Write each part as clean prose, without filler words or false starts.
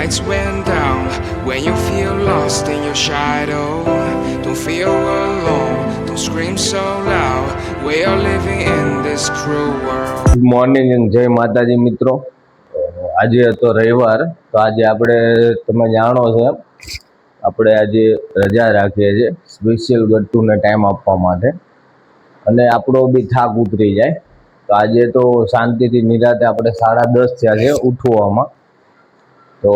lights went down. When you feel lost in your shadow, don't feel alone, don't scream so loud. We are living in this cruel world. Good morning and જય માતાજી મિત્રો. આજે હતો રવિવાર, તો આજે આપણે તમે જાણો છો આપણે આજે રજા રાખીએ છીએ સ્પેશિયલ ગટ્ટુને ટાઈમ આપવા માટે, અને આપણો બી થાક ઉતરી જાય. તો આજે તો શાંતિથી નિરાતે આપણે 10:30 થયા છે ઉઠવામાં. તો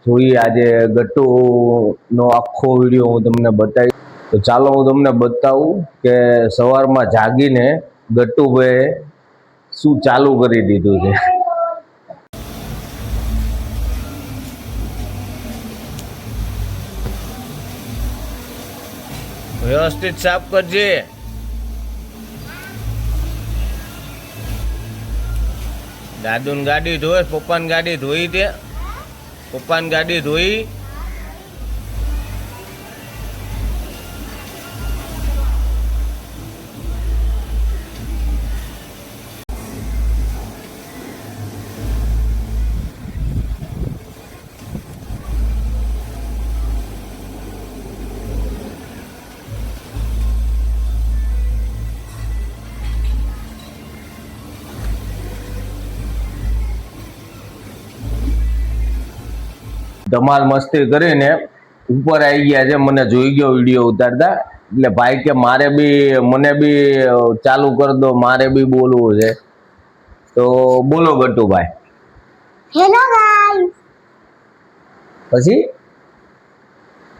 જોઈએ આજે ગટ્ટુનો આખો વિડીયો હું તમને બતાવીશ. તો ચાલો હું તમને બતાવું કે સવારમાં જાગીને ગટ્ટુભાઈ શું ચાલુ કરી દીધું છે. વ્યવસ્થિત સાફ કરજે. દાદુની ગાડી ધોઈ, પપ્પાની ગાડી ધોઈ, તે પપ્પાની ગાડી ધોઈ. ધમાલ મસ્તી કરીને ઉપર આવી ગયા છે. મને જોઈ ગયો વિડીયો ઉતારતા, એટલે ભાઈ કે મને બી ચાલુ કરી દો, મારે બી બોલવું છે. તો બોલો ગટ્ટુભાઈ. Hello guys. પછી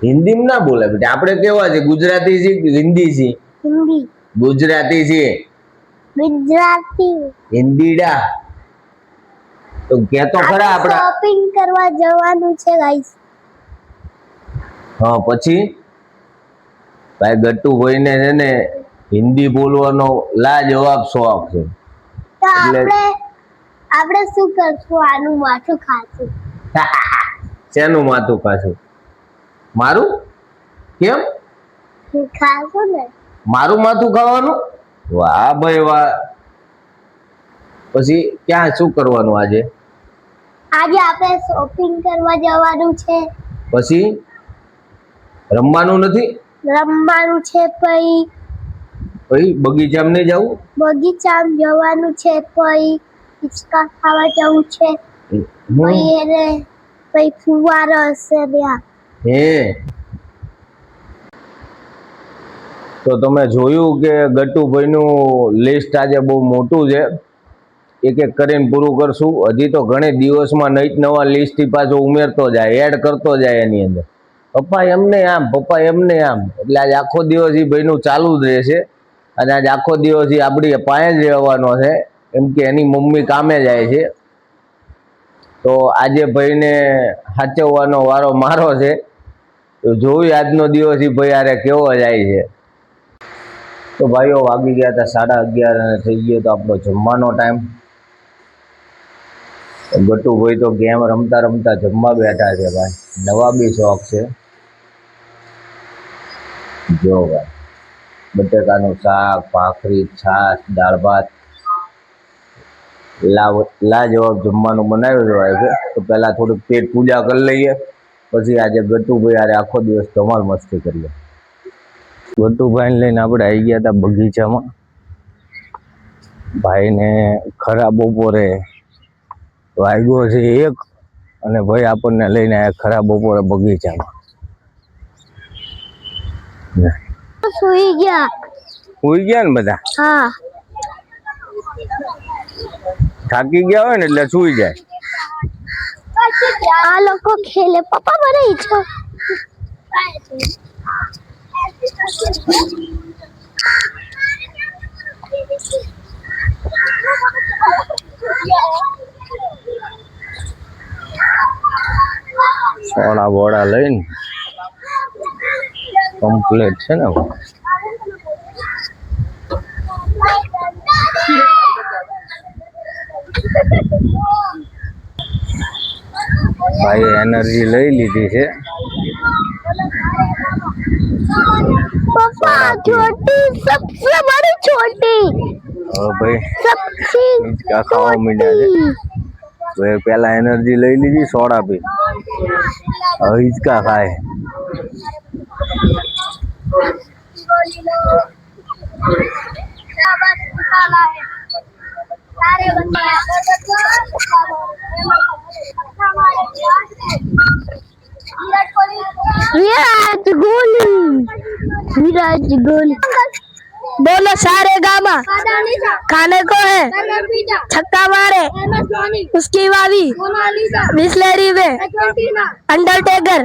હિન્દીમાં ના બોલે બેટા, આપણે કેવા છે? ગુજરાતી છે કે હિન્દી છે? હિન્દી. ગુજરાતી છે. ગુજરાતી. હિન્દીડા તો કે તો ખરા. આપણે શોપિંગ કરવા જવાનું છે ગાઈસ. હા, પછી ભાઈ ગટ્ટુભાઈને છે ને હિન્દી બોલવાનો લાજવાબ શોખ છે. તો આપણે શું કરશું? આનું માથું ખાશું. શેનું માથું ખાશું? મારું? કેમ ખાશું ને? મારું માથું ખાવાનું? વાહ ભાઈ વાહ. પછી ક્યાં શું કરવાનું આજે? આજે આપણે શોપિંગ કરવા જવાનું છે. પછી રમવાનું નથી? રમવાનું છે. પછી બગીચામાં નહીં જવું? બગીચામાં જવાનું છે. હિચકા ખાવા જવું છે. પછી ફુવારો હશે ત્યાં. તો તમે જોયું કે ગટ્ટુભાઈનું લિસ્ટ આજે બહુ મોટું છે. એક એક કરીને પૂરું કરશું. હજી તો ઘણી દિવસમાં નવા લિસ્ટ પાછો ઉમેરતો જાય, એડ કરતો જાય એની અંદર. પપ્પા એમને આમ, પપ્પા એમને આમ. એટલે આજે આખો દિવસ એ ભાઈનું ચાલુ જ રહેશે. અને આજે આખો દિવસ એ આપણી પાસે જ રહેવાનો છે, એમ કે એની મમ્મી કામે જાય છે. તો આજે ભાઈને સાચવવાનો વારો મારો છે. તો જોયું આજનો દિવસ એ ભાઈ આરે કેવો જાય છે. તો ભાઈઓ વાગી ગયા હતા 11:30 અને થઈ ગયો તો આપણો જમવાનો ટાઈમ. ગટ્ટુભાઈ તો ગેમ રમતા રમતા જમવા બેઠા છે. ભાઈ નવા બી શોખ છે. જો ભાઈ બટેકાનું શાક, ભાખરી, છાશ, દાળ ભાત, લાજવાબ જમવાનું બનાવ્યું છે. તો પહેલા થોડુંક પેટ પૂજા કરી લઈએ, પછી આજે ગટ્ટુભાઈ આરે આખો દિવસ ધમાલ મસ્તી કરીએ. ગટ્ટુભાઈને લઈને આપણે આવી ગયા હતા બગીચામાં. ભાઈને ખરા બપોરે વાગ્યો છે 1, અને ભાઈ આપણને લઈને આવ્યા ખરા બપોરે બગીચામાં. સુઈ ગયા ને બધા? હા. થાકી ગયા હોય ને એટલે સુઈ જાય. આ લોકો ખેલે. પપ્પા મને ઈચ્છો. સોડા બોડા લઈને કમ્પ્લીટ છે ને. ભાઈ એનર્જી લઈ લીધી છે. पापा छोटी सबसे बड़ी छोटी भाई सबसे क्या खाओ मिला તો એ પેલા એનર્જી લઈ લીધી, સોડા પી, હવે હિંચકા ખાય. विराट कोहली बोलो सारे गामा खाने को है छक्का मारे उसकी वावी बिस्लेरी में अंडरटेकर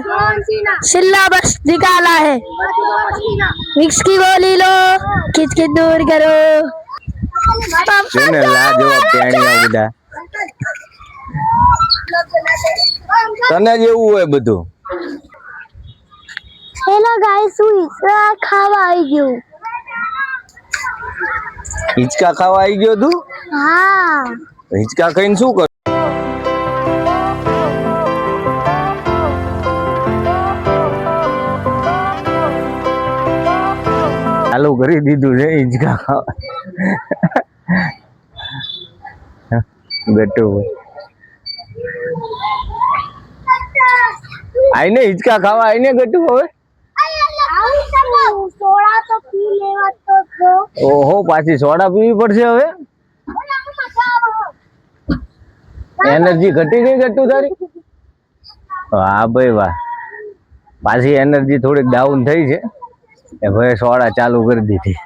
सिल्ला बस निकाला है विक्स की गोली लो खिच खिच दूर करो જેને લાજવાબ પ્યાણીયા બધા તને જેવું હોય બધું. હેલો ગાઈસ હું હિંચકા ખાવા આવી ગયું. હિંચકા ખાવા આવી ગયો તું? હા હિંચકા ખાઈને શું કર? ચાલુ કરી દીધું છે હિંચકા ખાવા. ગટુ આઈને હિંચકા ખાવા આઈને ગટુ હવે. સોડા તો પી લેવા તો ઓહો પાછી સોડા પીવી પડશે હવે. એનર્જી ઘટી ગઈ ગટુ તારી? હા ભાઈ વાહ, પાછી એનર્જી થોડીક ડાઉન થઈ છે એ ભાઈ સોડા ચાલુ કરી દીધી.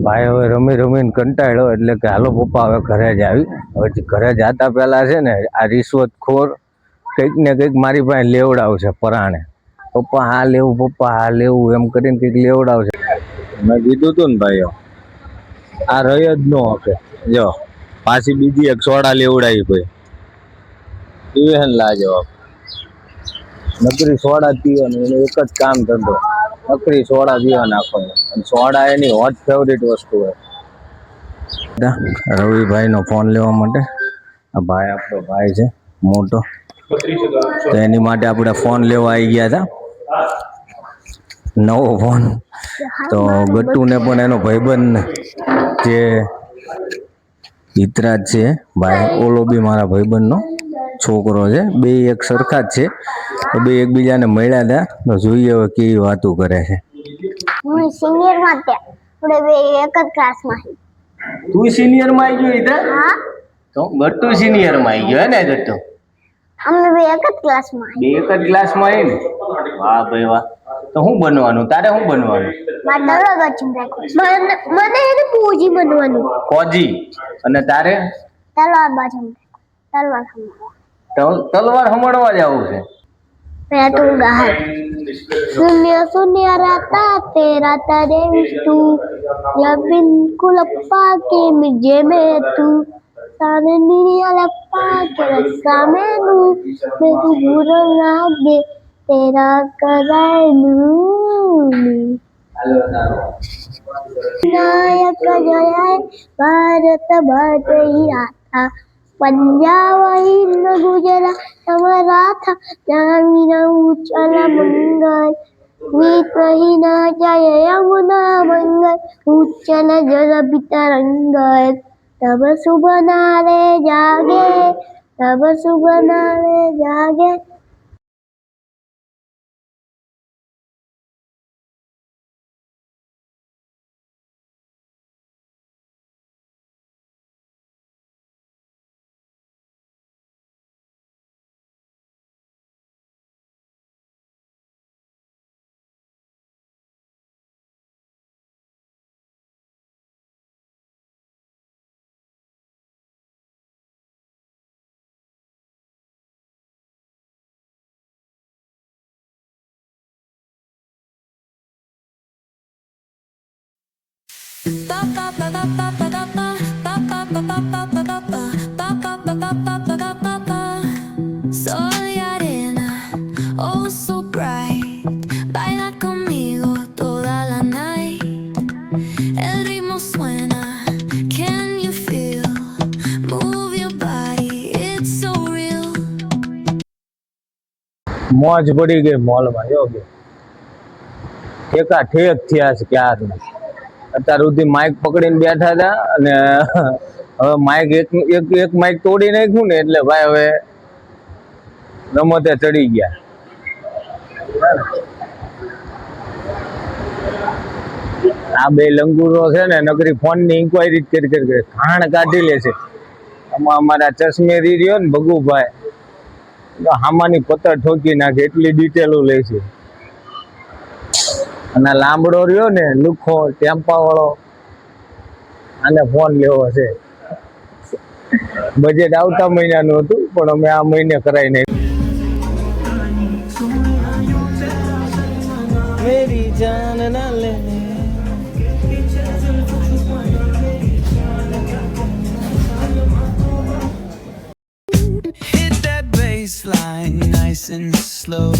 ભાઈ હવે રમી રમીને કંટાળ્યો એટલે કે હાલો પપ્પા હવે ઘરે જ આવી. હવે ઘરે જતા પહેલા છે ને આ રિશ્વતખોર કંઈક ને કંઈક મારી પાસે લેવડાવશે પરાણે. પપ્પા હા લેવું, પપ્પા હા લેવું એમ કરીને કંઈક લેવડાવશે. મેં કીધું તું ને ભાઈઓ આ રહી જ ન હકે. જો પાછી બીજી એક સોડા લેવડાવી ભાઈ, પીવે ને લાજવાબ. નકરી સોડા પીવાનું એનું એક જ કામ ધંધો, નકરી સોડા પીવા નાખવાનો. સોડા એની હોટ ફેવરિટ વસ્તુ હોય. રવિભાઈ નો ફોન લેવા માટે, આ ભાઈ આપણો ભાઈ છે મોટો, તો એની માટે આપણે ફોન લેવા આવી ગયા હતા, નવો ફોન. તો ગટ્ટુ ને પણ એનો ભાઈબંધ જે હિતરાજ છે ભાઈ, ઓલો બી મારા ભાઈબંધનો છોકરો છે, બે એક સરખા જ છે. તો બે એકબીજાને મળ્યા હતા, તો જોઈએ હવે કેવી વાતો કરે છે. હું સિનિયર માં ત્યાં આપણે બે એક જ ક્લાસમાં હતી. તું સિનિયર માં આવી ગયો ઈધર? હા તો ગટ્ટુ સિનિયર માં આવી ગયો હે ને? ગટ્ટુ અમે બે એક જ ક્લાસમાં બે એક જ ક્લાસમાં આવી ને? વાહ ભાઈ વાહ. તો શું બનવાનું તારે? શું બનવાનું? મને એને પૂજી બનવાનું. ફોજી. અને તારે? તલવાર બાજુ તલવાર હમણવા જવું છે. मैं तू गाय शून्य शून्य रहता तेरा तारे तू या बिल्कुल अप्पा के मुझे में तू सारे निरिया लप्पा के रस्सा में नू मैं तू बुरा लागे तेरा कराए नू. नायक जय भारत भाग्य ही आता पंजाब हिंद गुजरात मराठा द्राविड उच्चल मंगल विप्रहीना जय यमुना मंगल उच्चल जल वितरंगल तब शुभ नारे जागे तब शुभ नारे जागे. Sol y arena, oh so bright, baila conmigo toda la night. El ritmo suena, can you feel? Move your body, it's so real. મોજ પડી ગઈ મોલમાં જો કે ઠેકા ઠેક થયા છે ક્યારના. અત્યાર સુધી માઇક પકડીને બેઠા હતા અને હવે માઇક એક માઇક તોડી નાખ્યું ને એટલે ભાઈ હવે રમતે ચડી ગયા. આ બે લંગુરો છે ને નકરી ફોન ની ઇન્કવાયરી કરી ખાણ કાઢી લે છે. આમાં અમારા ચશ્મેરી રહ્યો ને ભગુભાઈ હામાની પત્તર ઠોકી નાખે એટલી ડિટેલો લે છે. અને લાંબડો રહ્યો ને લુખો ટેમ્પા વાળો આને ફોન લેવો છે. બજેટ આવતા મહિનાનું હતું પણ અમે આ મહિને કરાવી નાખ્યું. मेरी जान ना लेने hit that bass line nice and slow.